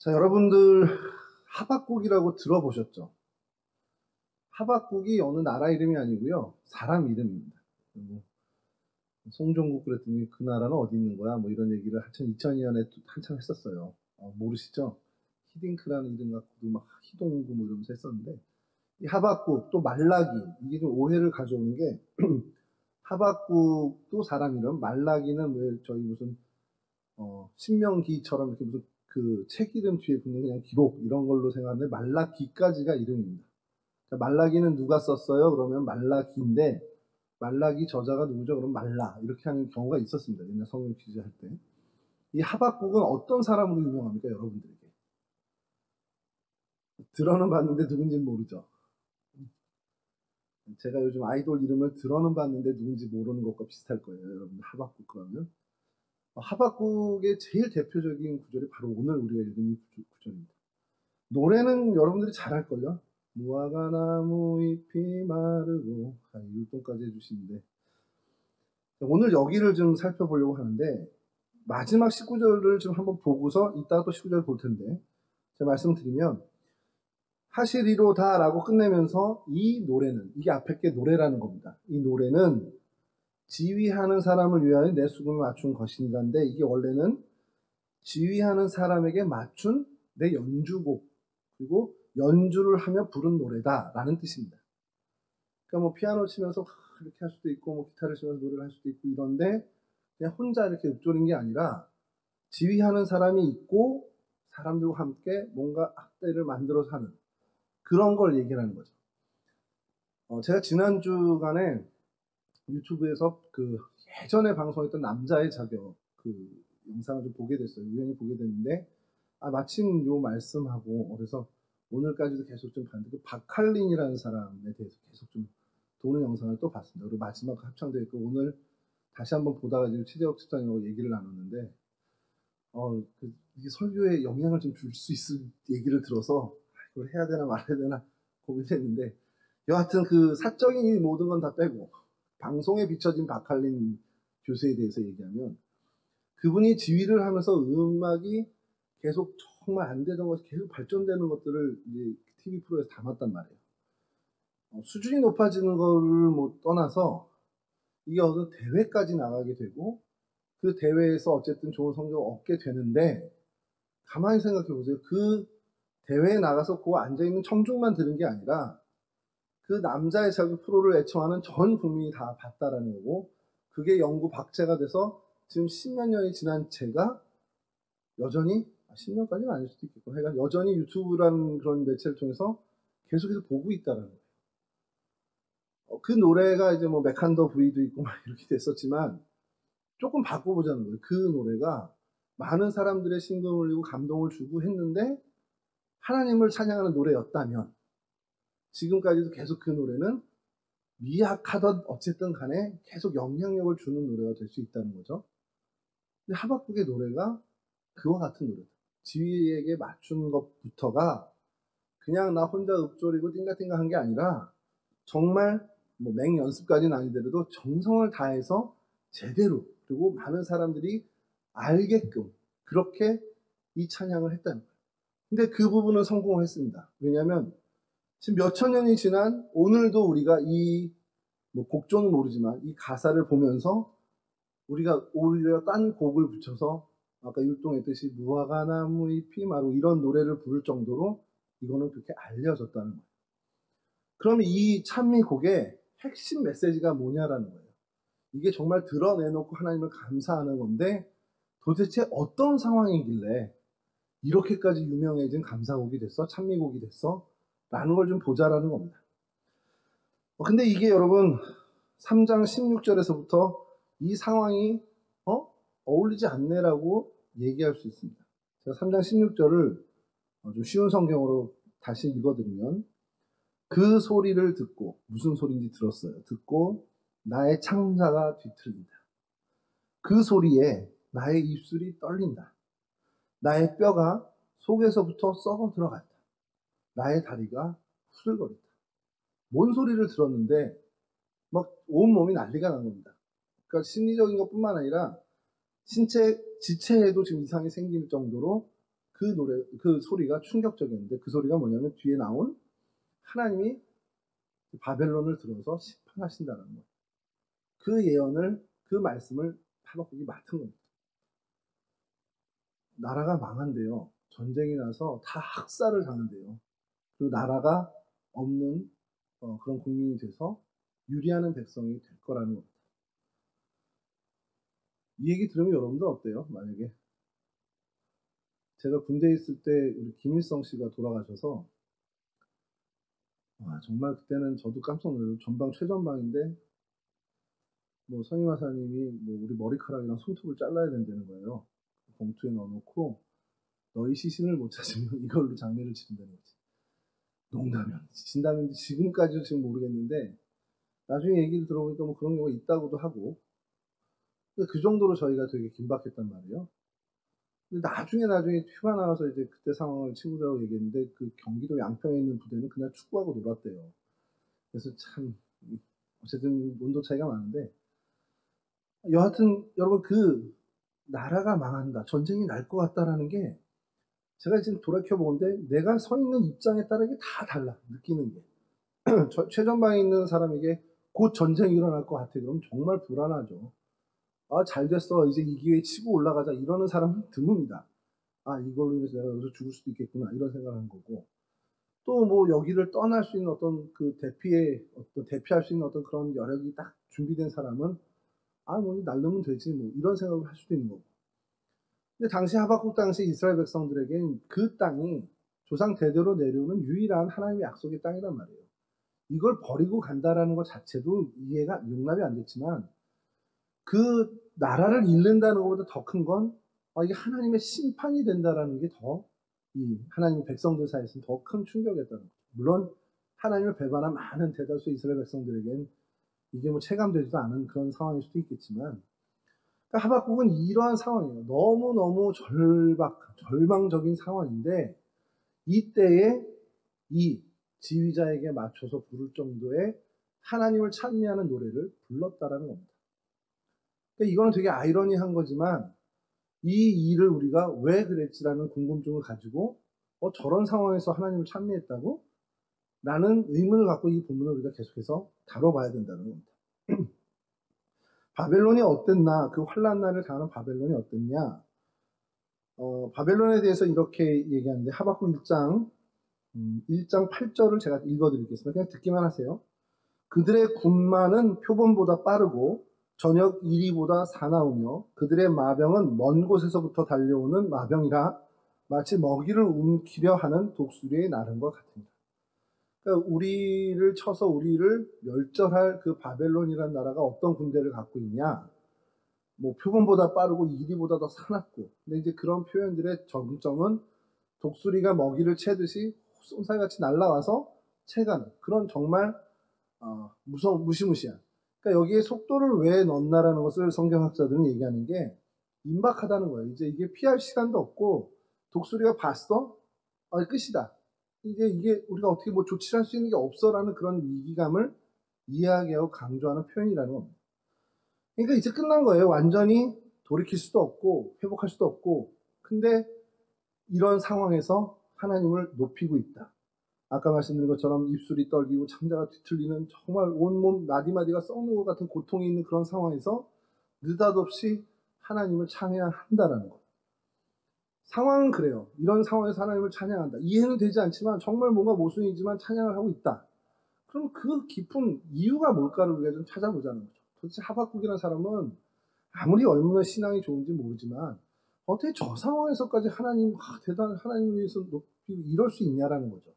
자, 여러분들 하박국이라고 들어보셨죠? 하박국이 어느 나라 이름이 아니고요. 사람 이름입니다. 뭐 송종국 그랬더니 그 나라는 어디 있는 거야? 뭐 이런 얘기를 2002년에 한참 했었어요. 모르시죠? 히딩크라는 이름 갖고도 막 희동구 뭐 이러면서 했었는데 이 하박국 또 말라기 이게 좀 오해를 가져오는 게 하박국도 사람 이름, 말라기는 왜 저희 무슨 신명기처럼 이렇게 무슨 그 책 이름 뒤에 붙는 그냥 기록 이런 걸로 생각하는데 말라기까지가 이름입니다. 그러니까 말라기는 누가 썼어요? 그러면 말라기인데 말라기 저자가 누구죠? 그럼 말라 이렇게 하는 경우가 있었습니다. 옛날 성경 퀴즈 할 때. 이 하박국은 어떤 사람으로 유명합니까? 여러분들에게. 들어는 봤는데 누군지는 모르죠. 제가 요즘 아이돌 이름을 들어는 봤는데 누군지 모르는 것과 비슷할 거예요. 여러분 하박국 그러면. 하박국의 제일 대표적인 구절이 바로 오늘 우리가 읽은 이 구절입니다. 노래는 여러분들이 잘 알걸요? 무화과 나무 잎이 마르고 율동까지 해주시는데 오늘 여기를 좀 살펴보려고 하는데 마지막 19절을 좀 한번 보고서 이따가 또 19절 볼 텐데 제가 말씀드리면 하시리로다 라고 끝내면서 이 노래는 이게 앞에 게 노래라는 겁니다. 이 노래는 지휘하는 사람을 위하여 내 수금을 맞춘 것인가인데 이게 원래는 지휘하는 사람에게 맞춘 내 연주곡 그리고 연주를 하며 부른 노래다라는 뜻입니다. 그러니까 뭐 피아노 치면서 이렇게 할 수도 있고 뭐 기타를 치면서 노래를 할 수도 있고 이런데 그냥 혼자 이렇게 읊조린 게 아니라 지휘하는 사람이 있고 사람들과 함께 뭔가 악대를 만들어서 하는 그런 걸 얘기하는 거죠. 제가 지난 주간에 유튜브에서 그 예전에 방송했던 남자의 자격 그 영상을 좀 보게 됐어요. 우연히 보게 됐는데 마침 요 말씀하고 그래서 오늘까지도 계속 좀 봤는데 그 박할린이라는 사람에 대해서 계속 좀 도는 영상을 또 봤습니다. 그리고 마지막 합창되어 있고 오늘 다시 한번 보다가 지금 최재혁 집사님하고 얘기를 나눴는데 이게 설교에 영향을 좀 줄 수 있을 얘기를 들어서 이걸 해야 되나 말아야 되나 고민했는데 여하튼 그 사적인 모든 건 다 빼고 방송에 비춰진 박할린 교수에 대해서 얘기하면 그분이 지휘를 하면서 음악이 계속 정말 안 되던 것이 계속 발전되는 것들을 이제 TV 프로에서 담았단 말이에요. 수준이 높아지는 거를 뭐 떠나서 이게 어느 대회까지 나가게 되고 그 대회에서 어쨌든 좋은 성적을 얻게 되는데 가만히 생각해 보세요. 그 대회에 나가서 그 앉아있는 청중만 들은 게 아니라 그 남자의 자기 프로를 애청하는 전 국민이 다 봤다라는 거고 그게 영구 박제가 돼서 지금 10몇 년이 지난 제가 여전히 10년까지는 아닐 수도 있겠고 하여간 여전히 유튜브라는 그런 매체를 통해서 계속해서 보고 있다라는 거예요. 그 노래가 이제 뭐 메칸더 V도 있고 막 이렇게 됐었지만 조금 바꿔보자는 거예요. 그 노래가 많은 사람들의 심금을 울리고 감동을 주고 했는데 하나님을 찬양하는 노래였다면 지금까지도 계속 그 노래는 미약하던 어쨌든 간에 계속 영향력을 주는 노래가 될 수 있다는 거죠. 근데 하박국의 노래가 그와 같은 노래다. 지휘에게 맞춘 것부터가 그냥 나 혼자 읊조리고 띵가띵가 한 게 아니라 정말 뭐 맹연습까지는 아니더라도 정성을 다해서 제대로 그리고 많은 사람들이 알게끔 그렇게 이 찬양을 했다는 거예요. 근데 그 부분은 성공을 했습니다. 왜냐하면 지금 몇천 년이 지난 오늘도 우리가 뭐 곡조는 모르지만 이 가사를 보면서 우리가 오히려 딴 곡을 붙여서 아까 율동했듯이 무화과 나무 잎이 마르고 이런 노래를 부를 정도로 이거는 그렇게 알려졌다는 거예요. 그러면 이 찬미곡의 핵심 메시지가 뭐냐라는 거예요. 이게 정말 드러내놓고 하나님을 감사하는 건데 도대체 어떤 상황이길래 이렇게까지 유명해진 감사곡이 됐어? 찬미곡이 됐어? 라는 걸 좀 보자라는 겁니다. 근데 이게 여러분 3장 16절에서부터 이 상황이 어울리지 않네라고 얘기할 수 있습니다. 제가 3장 16절을 좀 쉬운 성경으로 다시 읽어드리면 그 소리를 듣고 무슨 소리인지 들었어요. 듣고 나의 창자가 뒤틀린다. 그 소리에 나의 입술이 떨린다. 나의 뼈가 속에서부터 썩어 들어간다. 나의 다리가 후들거린다. 뭔 소리를 들었는데 막 온몸이 난리가 난 겁니다. 그러니까 심리적인 것뿐만 아니라 신체 지체에도 지금 이상이 생길 정도로 그 그 소리가 충격적이었는데, 그 소리가 뭐냐면 뒤에 나온 하나님이 바벨론을 들어서 심판하신다는 거예요. 그 예언을, 그 말씀을 하박국이 맡은 겁니다. 나라가 망한대요. 전쟁이 나서 다 학살을 당한대요. 그리고 나라가 없는 그런 국민이 돼서 유리하는 백성이 될 거라는 겁니다. 이 얘기 들으면 여러분들 어때요? 만약에 제가 군대에 있을 때 우리 김일성 씨가 돌아가셔서, 와, 정말 그때는 저도 깜짝 놀라요. 전방 최전방인데 뭐 선임하사님이 뭐 우리 머리카락이랑 손톱을 잘라야 된다는 거예요. 봉투에 넣어놓고 너희 시신을 못 찾으면 이걸로 장례를 치른다는 거지. 농담이 아니지. 진담인지 지금까지도 지금 모르겠는데, 나중에 얘기를 들어보니까 뭐 그런 경우가 있다고도 하고, 그 정도로 저희가 되게 긴박했단 말이에요. 근데 나중에 휴가 나가서 이제 그때 상황을 친구들하고 얘기했는데, 그 경기도 양평에 있는 부대는 그날 축구하고 놀았대요. 그래서 참, 어쨌든 온도 차이가 많은데, 여하튼 여러분, 그 나라가 망한다, 전쟁이 날 것 같다라는 게, 제가 지금 돌이켜보는데 내가 서 있는 입장에 따라 이게 다 달라, 느끼는 게. 최전방에 있는 사람에게 곧 전쟁이 일어날 것 같아. 그럼 정말 불안하죠. 아, 잘 됐어, 이제 이 기회에 치고 올라가자, 이러는 사람은 드뭅니다. 아, 이걸로 인해서 내가 여기서 죽을 수도 있겠구나, 이런 생각을 한 거고. 또 뭐 여기를 떠날 수 있는 어떤 그 대피할 수 있는 어떤 그런 여력이 딱 준비된 사람은, 아, 뭐 날르면 되지, 뭐 이런 생각을 할 수도 있는 거고. 근데 당시 하박국 당시 이스라엘 백성들에겐 그 땅이 조상 대대로 내려오는 유일한 하나님의 약속의 땅이란 말이에요. 이걸 버리고 간다라는 것 자체도 이해가 용납이 안 됐지만, 그 나라를 잃는다는 것보다 더 큰 건, 이게 하나님의 심판이 된다라는 게 더, 이 하나님의 백성들 사이에서는 더 큰 충격이었다는 거죠. 물론 하나님을 배반한 많은 대다수 이스라엘 백성들에겐 이게 뭐 체감되지도 않은 그런 상황일 수도 있겠지만, 그러니까 하박국은 이러한 상황이에요. 너무너무 절망적인 상황인데, 이때에 이 지휘자에게 맞춰서 부를 정도의 하나님을 찬미하는 노래를 불렀다라는 겁니다. 그러니까 이거는 되게 아이러니한 거지만, 이 일을 우리가 왜 그랬지라는 궁금증을 가지고 저런 상황에서 하나님을 찬미했다고? 라는 의문을 갖고 이 본문을 우리가 계속해서 다뤄봐야 된다는 겁니다. 바벨론이 어땠나, 그 환난 날을 당하는 바벨론이 어땠냐. 바벨론에 대해서 이렇게 얘기하는데, 하박국 1장 8절을 제가 읽어드리겠습니다. 그냥 듣기만 하세요. 그들의 군마는 표범보다 빠르고 저녁 이리보다 사나우며 그들의 마병은 먼 곳에서부터 달려오는 마병이라 마치 먹이를 움키려 하는 독수리의 나름과 같습니다. 그러니까 우리를 쳐서 우리를 멸절할 그 바벨론이라는 나라가 어떤 군대를 갖고 있냐, 뭐 표범보다 빠르고 이리보다 더 사납고. 근데 이제 그런 표현들의 정점은 독수리가 먹이를 채듯이 쏜살같이 날아와서 채가는 그런 정말 무시무시한. 그러니까 여기에 속도를 왜 넣었나라는 것을 성경학자들은 얘기하는 게, 임박하다는 거예요. 이제 이게 피할 시간도 없고, 독수리가 봤어? 끝이다. 이게 우리가 어떻게 뭐 조치를 할 수 있는 게 없어라는 그런 위기감을 이야기하고 강조하는 표현이라는 겁니다. 그러니까 이제 끝난 거예요. 완전히 돌이킬 수도 없고 회복할 수도 없고. 근데 이런 상황에서 하나님을 높이고 있다. 아까 말씀드린 것처럼 입술이 떨리고 창자가 뒤틀리는, 정말 온몸 마디마디가 썩는 것 같은 고통이 있는 그런 상황에서 느닷없이 하나님을 찬양한다라는 것. 상황은 그래요. 이런 상황에서 하나님을 찬양한다. 이해는 되지 않지만 정말 뭔가 모순이지만 찬양을 하고 있다. 그럼 그 깊은 이유가 뭘까를 우리가 좀 찾아보자는 거죠. 도대체 하박국이라는 사람은 아무리 얼마나 신앙이 좋은지 모르지만 어떻게 저 상황에서까지 대단한 하나님을 위해서 높이고 이럴 수 있냐라는 거죠.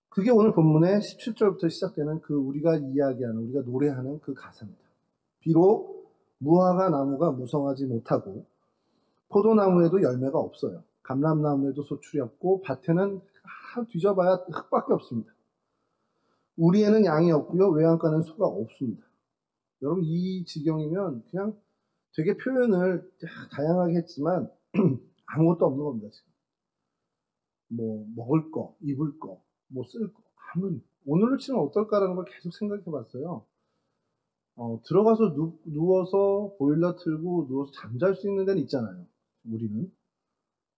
그게 오늘 본문의 17절부터 시작되는 그 우리가 이야기하는, 우리가 노래하는 그 가사입니다. 비록 무화과 나무가 무성하지 못하고 포도나무에도 열매가 없어요. 감람나무에도 소출이 없고 밭에는 뒤져봐야 흙밖에 없습니다. 우리에는 양이 없고요, 외양간에는 소가 없습니다. 여러분, 이 지경이면 그냥 되게 표현을 다양하게 했지만 아무것도 없는 겁니다. 지금 뭐 먹을 거, 입을 거, 뭐 쓸 거, 오늘로 치면 어떨까라는 걸 계속 생각해 봤어요. 들어가서 누워서 보일러 틀고 누워서 잠잘 수 있는 데는 있잖아요. 우리는.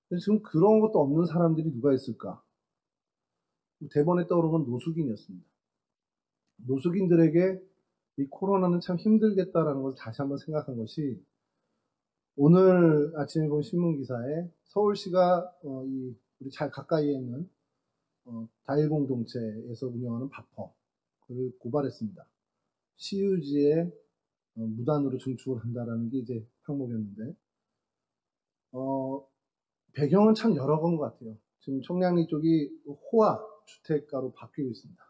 근데 지금 그런 것도 없는 사람들이 누가 있을까? 대번에 떠오른 건 노숙인이었습니다. 노숙인들에게 이 코로나는 참 힘들겠다라는 것을 다시 한번 생각한 것이 오늘 아침에 본 신문 기사에 서울시가 우리 잘 가까이에 있는 다일 공동체에서 운영하는 바퍼를 고발했습니다. 시유지에 무단으로 증축을 한다라는 게 이제 항목이었는데 배경은 참 여러 건 것 같아요. 지금 청량리 쪽이 호화 주택가로 바뀌고 있습니다.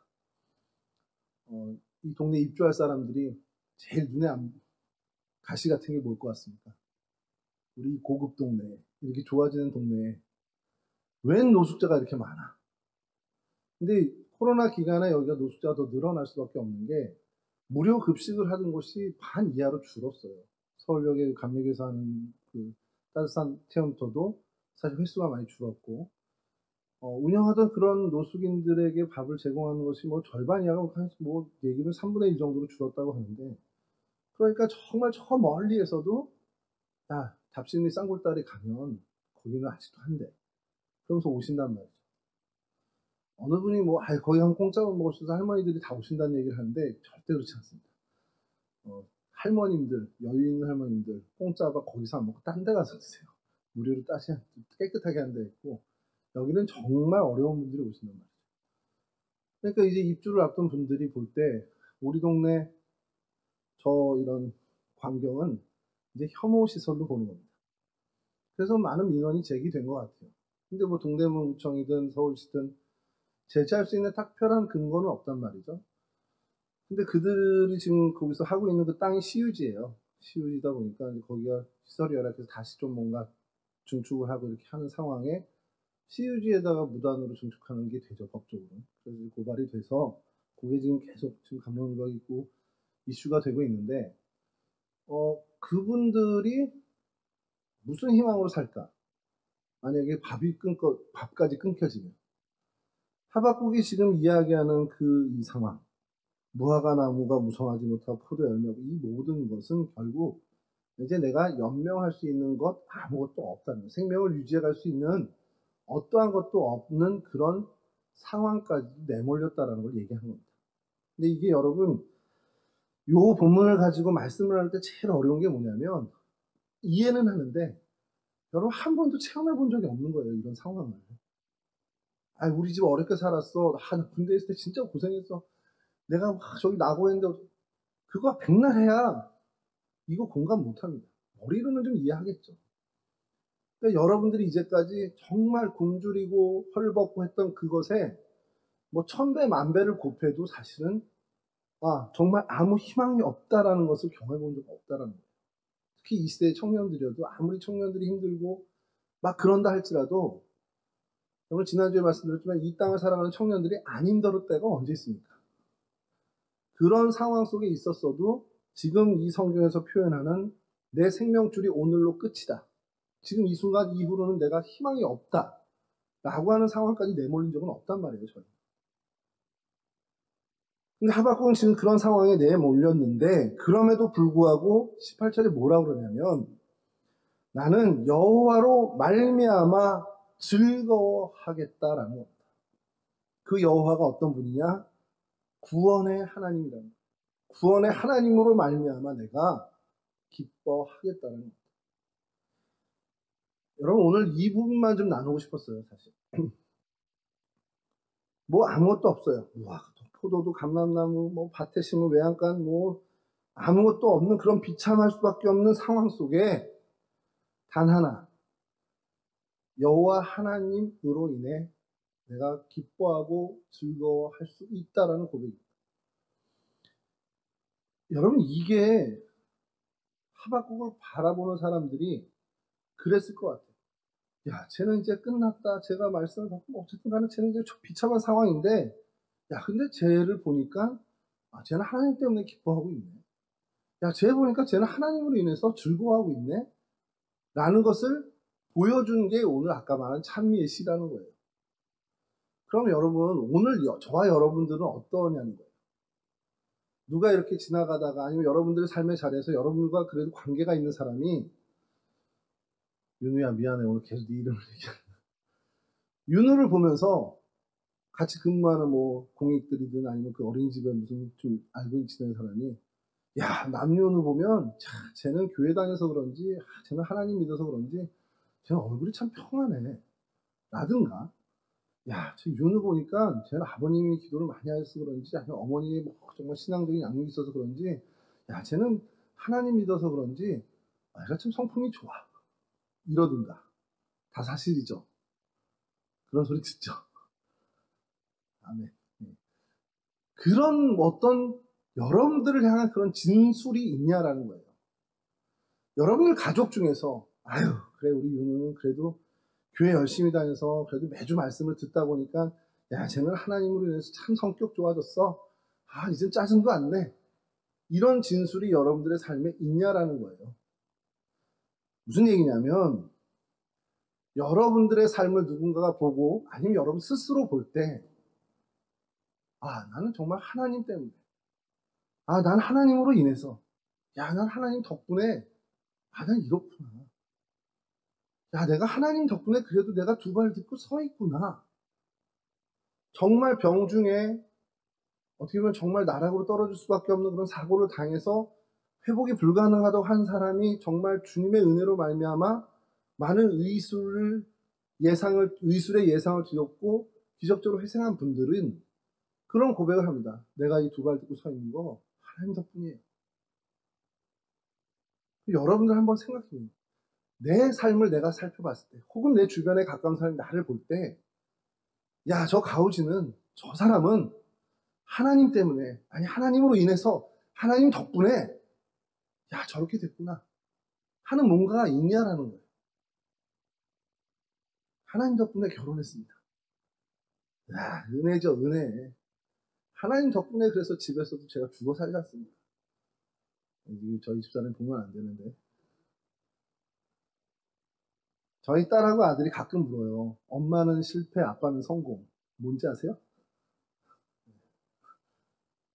이 동네 입주할 사람들이 제일 눈에 가시 같은 게 뭘 것 같습니까? 우리 고급 동네에, 이렇게 좋아지는 동네에 웬 노숙자가 이렇게 많아? 근데 코로나 기간에 여기가 노숙자가 더 늘어날 수밖에 없는 게 무료 급식을 하던 곳이 반 이하로 줄었어요. 서울역에 감리교에서 하는 그 따뜻한 체험터도 사실 횟수가 많이 줄었고, 운영하던 그런 노숙인들에게 밥을 제공하는 것이 뭐 절반 이하가 뭐 얘기는 3분의 1 정도로 줄었다고 하는데, 그러니까 정말 저 멀리에서도 야, 잡신이 쌍굴다리 가면 거기는 아직도 한대. 그러면서 오신단 말이죠. 어느 분이 뭐, 거기 가면 공짜로 먹을 수 있어서 할머니들이 다 오신다는 얘기를 하는데 절대 그렇지 않습니다. 할머님들, 여유 있는 할머님들, 공짜 밥 거기서 안 먹고 딴 데 가서 드세요. 무료로 깨끗하게 한 데 있고, 여기는 정말 어려운 분들이 오신단 말이죠. 그러니까 이제 입주를 앞둔 분들이 볼 때, 우리 동네 이런 광경은 이제 혐오 시설로 보는 겁니다. 그래서 많은 민원이 제기된 것 같아요. 근데 뭐 동대문구청이든 서울시든 제재할 수 있는 특별한 근거는 없단 말이죠. 근데 그들이 지금 거기서 하고 있는 그 땅이 시유지예요. 시유지다 보니까 이제 거기가 시설이 열악해서 다시 좀 뭔가 증축을 하고 이렇게 하는 상황에 시유지에다가 무단으로 증축하는 게 되죠, 법적으로. 그래서 고발이 돼서 그게 지금 계속 지금 감론을박이 있고 이슈가 되고 있는데, 그분들이 무슨 희망으로 살까? 만약에 밥까지 끊겨지면. 하박국이 지금 이야기하는 이 상황, 무화과 나무가 무성하지 못하고 포도 열매고, 이 모든 것은 결국 이제 내가 연명할 수 있는 것 아무것도 없다는 거예요. 생명을 유지해갈 수 있는 어떠한 것도 없는 그런 상황까지 내몰렸다는 걸 얘기하는 겁니다. 근데 이게 여러분, 요 본문을 가지고 말씀을 할 때 제일 어려운 게 뭐냐면, 이해는 하는데 여러분 한 번도 체험해 본 적이 없는 거예요, 이런 상황을. 우리 집 어렵게 살았어. 나 군대 있을 때 진짜 고생했어. 내가 막 저기 나고 했는데, 그거 백날 해야 이거 공감 못 합니다. 머리로는 좀 이해하겠죠. 그러니까 여러분들이 이제까지 정말 굶주리고 헐벗고 했던 그것에 뭐 1000배, 10,000배를 곱해도 사실은 정말 아무 희망이 없다라는 것을 경험해 본 적 없다라는 거예요. 특히 이 시대의 청년들이어도 아무리 청년들이 힘들고 막 그런다 할지라도, 여러분 지난주에 말씀드렸지만 이 땅을 살아가는 청년들이 안 힘들을 때가 언제 있습니까? 그런 상황 속에 있었어도 지금 이 성경에서 표현하는 내 생명줄이 오늘로 끝이다, 지금 이 순간 이후로는 내가 희망이 없다 라고 하는 상황까지 내몰린 적은 없단 말이에요, 저는. 근데 하박국은 지금 그런 상황에 내몰렸는데, 그럼에도 불구하고 18절에 뭐라고 그러냐면, 나는 여호와로 말미암아 즐거워하겠다라는 겁니다. 그 여호와가 어떤 분이냐? 구원의 하나님이라는 거예요. 구원의 하나님으로 말미암아 내가 기뻐하겠다는 겁니다. 여러분 오늘 이 부분만 좀 나누고 싶었어요, 사실. 뭐 아무것도 없어요. 포도도 감람나무, 뭐 밭에 심은 외양간, 뭐 아무것도 없는 그런 비참할 수밖에 없는 상황 속에 단 하나, 여호와 하나님으로 인해 내가 기뻐하고 즐거워할 수 있다라는 고백입니다. 여러분 이게 하박국을 바라보는 사람들이 그랬을 것 같아요. 야, 쟤는 이제 끝났다. 제가 말씀을 받고 어쨌든 간에 쟤는 이제 비참한 상황인데, 야, 근데 쟤를 보니까 쟤는 하나님 때문에 기뻐하고 있네. 야, 쟤 보니까 쟤는 하나님으로 인해서 즐거워하고 있네. 라는 것을 보여준 게 오늘 아까 말한 찬미의 시라는 거예요. 그럼 여러분 오늘 저와 여러분들은 어떠냐는 거예요. 누가 이렇게 지나가다가, 아니면 여러분들의 삶의 자리에서 여러분과 그래도 관계가 있는 사람이 윤우야, 미안해. 오늘 계속 네 이름을 얘기한다. 윤우를 보면서 같이 근무하는 뭐 공익들이든 아니면 그 어린이집에 무슨 좀 알고 지내는 사람이, 야, 남윤우 보면 쟤는 교회 다녀서 그런지, 쟤는 하나님 믿어서 그런지 쟤는 얼굴이 참 평안해 라든가, 야, 저 윤우 보니까 쟤는 아버님이 기도를 많이 하셔서 그런지 아니면 어머니의 뭐 정말 신앙적인 양육이 있어서 그런지, 야, 쟤는 하나님 믿어서 그런지 얘가 참 성품이 좋아 이러든가. 다 사실이죠. 그런 소리 듣죠. 아멘. 네. 그런 어떤 여러분들을 향한 그런 진술이 있냐라는 거예요. 여러분들 가족 중에서, 아유, 그래, 우리 윤우는 그래도 교회 열심히 다녀서 그래도 매주 말씀을 듣다 보니까, 야, 쟤는 하나님으로 인해서 참 성격 좋아졌어. 아, 이젠 짜증도 안 내. 이런 진술이 여러분들의 삶에 있냐라는 거예요. 무슨 얘기냐면, 여러분들의 삶을 누군가가 보고, 아니면 여러분 스스로 볼 때, 아, 나는 정말 하나님 때문에, 아, 난 하나님으로 인해서, 야, 난 하나님 덕분에, 아, 난 이렇구나. 야, 내가 하나님 덕분에 그래도 내가 두 발 딛고 서 있구나. 정말 병중에 어떻게 보면 정말 나락으로 떨어질 수밖에 없는 그런 사고를 당해서 회복이 불가능하다고 한 사람이 정말 주님의 은혜로 말미암아 많은 의술의 예상을 뒤엎고 기적적으로 회생한 분들은 그런 고백을 합니다. 내가 이 두 발 딛고 서 있는 거 하나님 덕분이에요. 여러분들 한번 생각해보세요. 내 삶을 내가 살펴봤을 때, 혹은 내 주변에 가까운 사람이 나를 볼 때, 야, 저 가우지는, 저 사람은 하나님 때문에, 아니 하나님으로 인해서, 하나님 덕분에, 야, 저렇게 됐구나 하는 뭔가가 있냐라는 거예요. 하나님 덕분에 결혼했습니다. 야, 은혜죠, 은혜. 하나님 덕분에 그래서 집에서도 제가 죽어 살지 않습니다. 저희 집사람 보면 안 되는데. 저희 딸하고 아들이 가끔 물어요. 엄마는 실패, 아빠는 성공. 뭔지 아세요?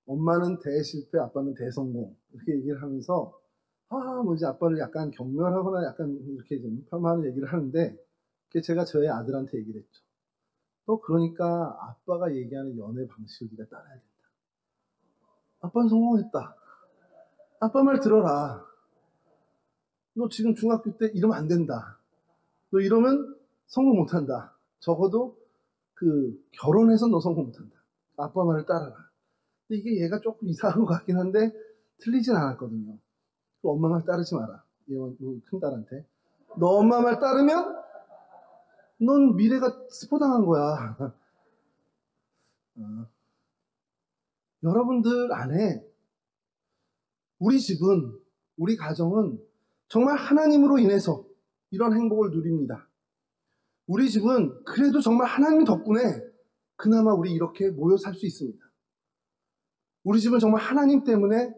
엄마는 대실패, 아빠는 대성공. 이렇게 얘기를 하면서, 뭐지, 아빠를 약간 경멸하거나 약간 이렇게 좀 폄하하는 얘기를 하는데, 그게 제가 저희 아들한테 얘기를 했죠. 또 그러니까 아빠가 얘기하는 연애 방식을 네가 따라야 된다. 아빠는 성공했다. 아빠 말 들어라. 너 지금 중학교 때 이러면 안 된다. 너 이러면 성공 못한다. 적어도 결혼해서 너 성공 못한다. 아빠 말을 따라라. 근데 이게 얘가 조금 이상한 것 같긴 한데 틀리진 않았거든요. 엄마 말 따르지 마라. 큰 딸한테. 너 엄마 말 따르면 넌 미래가 스포당한 거야. 여러분들 안에 우리 집은, 우리 가정은 정말 하나님으로 인해서 이런 행복을 누립니다. 우리 집은 그래도 정말 하나님 덕분에 그나마 우리 이렇게 모여 살 수 있습니다. 우리 집은 정말 하나님 때문에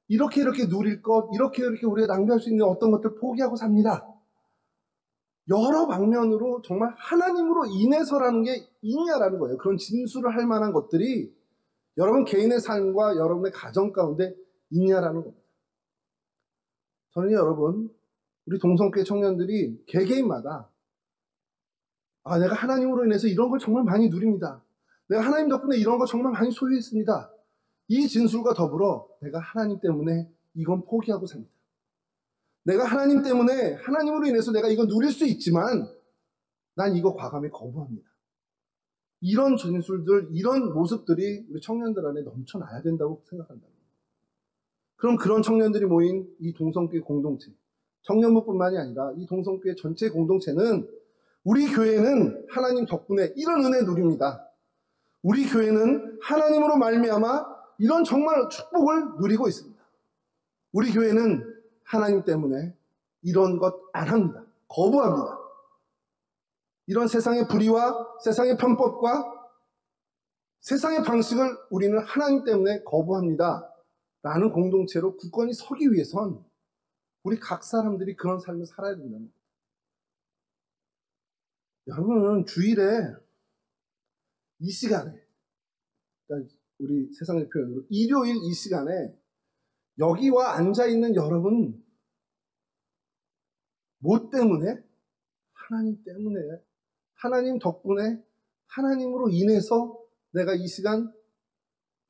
이렇게 누릴 것, 이렇게 우리가 낭비할 수 있는 어떤 것들 포기하고 삽니다. 여러 방면으로 정말 하나님으로 인해서라는 게 있냐라는 거예요. 그런 진술을 할 만한 것들이 여러분 개인의 삶과 여러분의 가정 가운데 있냐라는 겁니다. 저는 여러분, 우리 동성교회 청년들이 개개인마다 내가 하나님으로 인해서 이런 걸 정말 많이 누립니다. 내가 하나님 덕분에 이런 걸 정말 많이 소유했습니다. 이 진술과 더불어 내가 하나님 때문에 이건 포기하고 삽니다. 내가 하나님 때문에 하나님으로 인해서 내가 이건 누릴 수 있지만 난 이거 과감히 거부합니다. 이런 진술들, 이런 모습들이 우리 청년들 안에 넘쳐나야 된다고 생각한다. 그럼 그런 청년들이 모인 이 동성교회 공동체, 청년부뿐만이 아니라 이 동성교회 전체 공동체는 우리 교회는 하나님 덕분에 이런 은혜 누립니다. 우리 교회는 하나님으로 말미암아 이런 정말 축복을 누리고 있습니다. 우리 교회는 하나님 때문에 이런 것 안 합니다. 거부합니다. 이런 세상의 불의와 세상의 편법과 세상의 방식을 우리는 하나님 때문에 거부합니다. 라는 공동체로 굳건히 서기 위해선 우리 각 사람들이 그런 삶을 살아야 된다는 거예요. 여러분, 주일에 이 시간에, 그러니까 우리 세상의 표현으로 일요일 이 시간에 여기와 앉아있는 여러분 뭐 때문에? 하나님 때문에, 하나님 덕분에, 하나님으로 인해서 내가 이 시간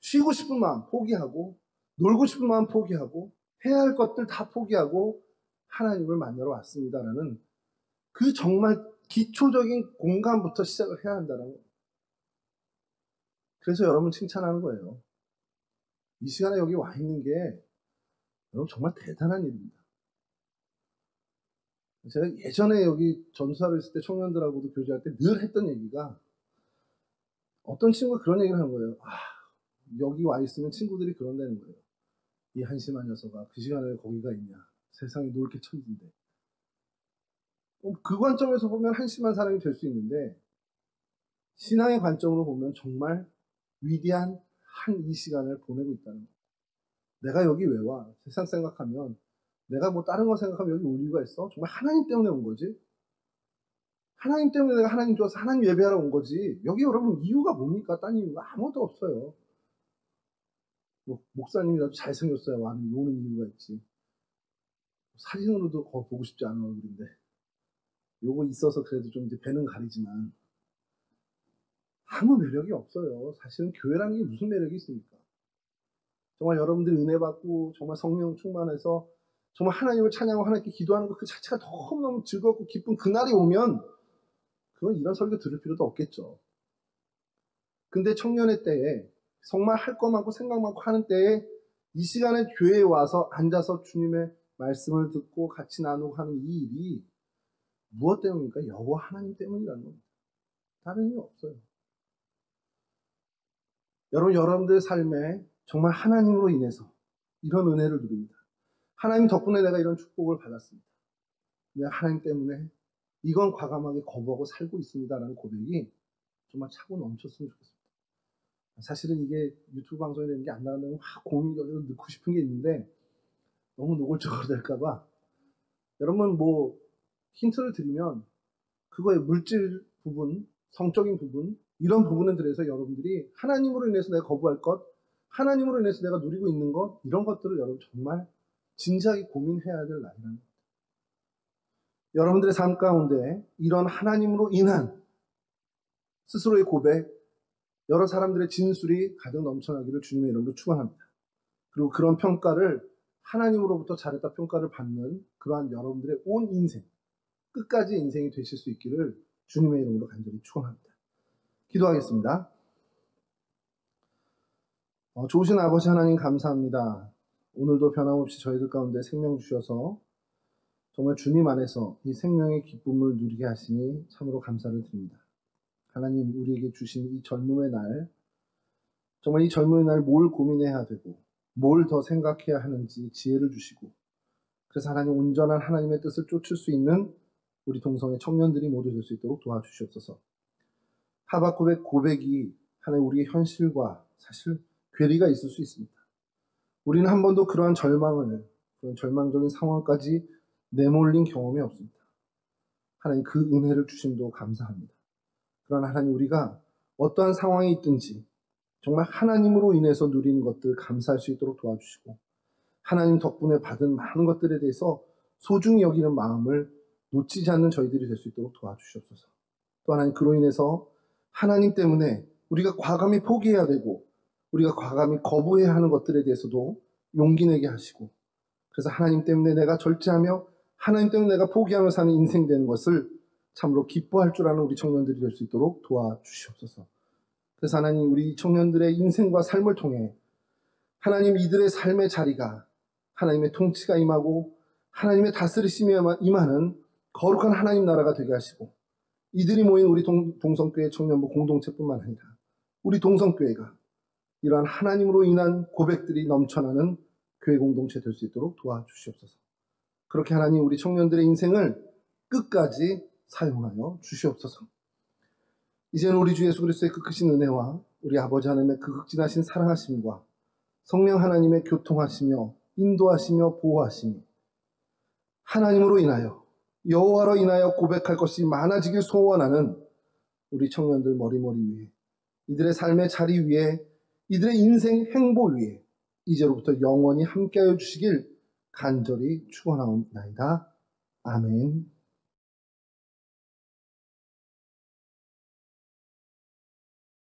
쉬고 싶은 마음 포기하고, 놀고 싶은 마음 포기하고, 해야 할 것들 다 포기하고 하나님을 만나러 왔습니다라는 그 정말 기초적인 공감부터 시작을 해야 한다는 거예요. 그래서 여러분 칭찬하는 거예요. 이 시간에 여기 와 있는 게 여러분 정말 대단한 일입니다. 제가 예전에 여기 전수하러 있을 때 청년들하고도 교제할 때 늘 했던 얘기가, 어떤 친구가 그런 얘기를 하는 거예요. 여기 와 있으면 친구들이 그런다는 거예요. 이 한심한 녀석아, 그 시간에 거기가 있냐. 세상에 놀 게 천진데. 그 관점에서 보면 한심한 사람이 될 수 있는데, 신앙의 관점으로 보면 정말 위대한 한 이 시간을 보내고 있다는 거예요. 내가 여기 왜 와? 세상 생각하면, 내가 뭐 다른 거 생각하면 여기 올 이유가 있어? 정말 하나님 때문에 온 거지. 하나님 때문에 내가 하나님 좋아서 하나님 예배하러 온 거지. 여기 여러분 이유가 뭡니까? 딴 이유가 아무것도 없어요. 뭐 목사님이라도 잘생겼어야 오는 이유가 있지. 사진으로도 보고 싶지 않은 얼굴인데. 요거 있어서 그래도 좀 이제 배는 가리지만 아무 매력이 없어요. 사실은 교회라는 게 무슨 매력이 있습니까? 정말 여러분들이 은혜 받고 정말 성령 충만해서 정말 하나님을 찬양하고 하나님께 기도하는 것 그 자체가 너무너무 즐겁고 기쁜 그날이 오면 그건 이런 설교 들을 필요도 없겠죠. 근데 청년의 때에 정말 할 거 많고 생각 많고 하는 때에 이 시간에 교회에 와서 앉아서 주님의 말씀을 듣고 같이 나누고 하는 이 일이 무엇 때문입니까? 여호와 하나님 때문이라는 겁니다. 다른 이유 없어요. 여러분들의 삶에 정말 하나님으로 인해서 이런 은혜를 누립니다. 하나님 덕분에 내가 이런 축복을 받았습니다. 내가 하나님 때문에 이건 과감하게 거부하고 살고 있습니다라는 고백이 정말 차고 넘쳤으면 좋겠습니다. 사실은 이게 유튜브 방송이 되는 게 안 나간다면 막 고민이 넣고 싶은 게 있는데 너무 노골적으로 될까봐 여러분 뭐 힌트를 드리면 그거의 물질 부분, 성적인 부분 이런 부분들에서 여러분들이 하나님으로 인해서 내가 거부할 것, 하나님으로 인해서 내가 누리고 있는 것 이런 것들을 여러분 정말 진지하게 고민해야 될 나이라는 겁니다. 여러분들의 삶 가운데 이런 하나님으로 인한 스스로의 고백, 여러 사람들의 진술이 가득 넘쳐나기를 주님의 이름으로 축원합니다. 그리고 그런 평가를 하나님으로부터 잘했다 평가를 받는 그러한 여러분들의 온 인생, 끝까지 인생이 되실 수 있기를 주님의 이름으로 간절히 축원합니다. 기도하겠습니다. 좋으신 아버지 하나님 감사합니다. 오늘도 변함없이 저희들 가운데 생명 주셔서 정말 주님 안에서 이 생명의 기쁨을 누리게 하시니 참으로 감사를 드립니다. 하나님 우리에게 주신 이 젊음의 날, 정말 이 젊음의 날 뭘 고민해야 되고 뭘 더 생각해야 하는지 지혜를 주시고 그래서 하나님 온전한 하나님의 뜻을 쫓을 수 있는 우리 동성의 청년들이 모두 될 수 있도록 도와주시옵소서. 하박국의 고백이 하나님 우리의 현실과 사실 괴리가 있을 수 있습니다. 우리는 한 번도 그러한 절망을, 그런 절망적인 상황까지 내몰린 경험이 없습니다. 하나님 그 은혜를 주심도 감사합니다. 그러나 하나님 우리가 어떠한 상황이 있든지 정말 하나님으로 인해서 누리는 것들 감사할 수 있도록 도와주시고 하나님 덕분에 받은 많은 것들에 대해서 소중히 여기는 마음을 놓치지 않는 저희들이 될 수 있도록 도와주시옵소서. 또 하나님 그로 인해서 하나님 때문에 우리가 과감히 포기해야 되고 우리가 과감히 거부해야 하는 것들에 대해서도 용기 내게 하시고 그래서 하나님 때문에 내가 절제하며 하나님 때문에 내가 포기하며 사는 인생 되는 것을 참으로 기뻐할 줄 아는 우리 청년들이 될 수 있도록 도와주시옵소서. 그래서 하나님 우리 청년들의 인생과 삶을 통해 하나님 이들의 삶의 자리가 하나님의 통치가 임하고 하나님의 다스리심이 임하는 거룩한 하나님 나라가 되게 하시고 이들이 모인 우리 동성교회 청년부 공동체뿐만 아니라 우리 동성교회가 이러한 하나님으로 인한 고백들이 넘쳐나는 교회 공동체 될 수 있도록 도와주시옵소서. 그렇게 하나님 우리 청년들의 인생을 끝까지 사용하여 주시옵소서. 이제는 우리 주 예수 그리스도의 그 크신 은혜와 우리 아버지 하나님의 그 극진하신 사랑하심과 성령 하나님의 교통하시며 인도하시며 보호하심이 하나님으로 인하여 여호와로 인하여 고백할 것이 많아지길 소원하는 우리 청년들 머리머리 위에 이들의 삶의 자리 위에 이들의 인생 행보 위에 이제로부터 영원히 함께하여 주시길 간절히 축원하옵나이다. 아멘.